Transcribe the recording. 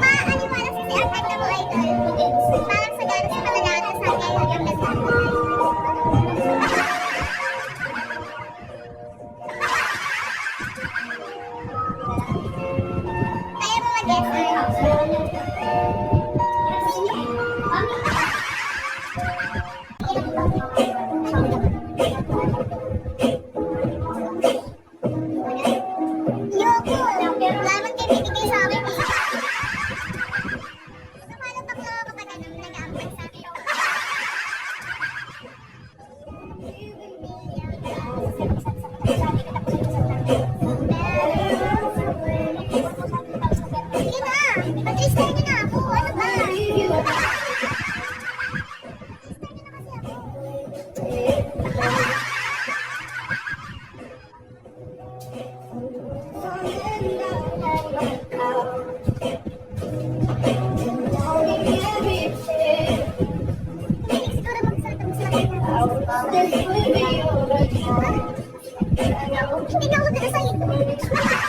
Maaniwala kasi ang kanta mo, idol. Parang sagana sa malalakas sa akin yung nagsasabi. Kaya mo mag-guess. Yoko! Lamang kayo bibigay sa akin. Sumalot ako kapag nag-aampay sa akin. Sige na! Mag-register niyo na ako! Ano ba? Siguro magsalita mo sila. Hindi na ako talaga sa'yo.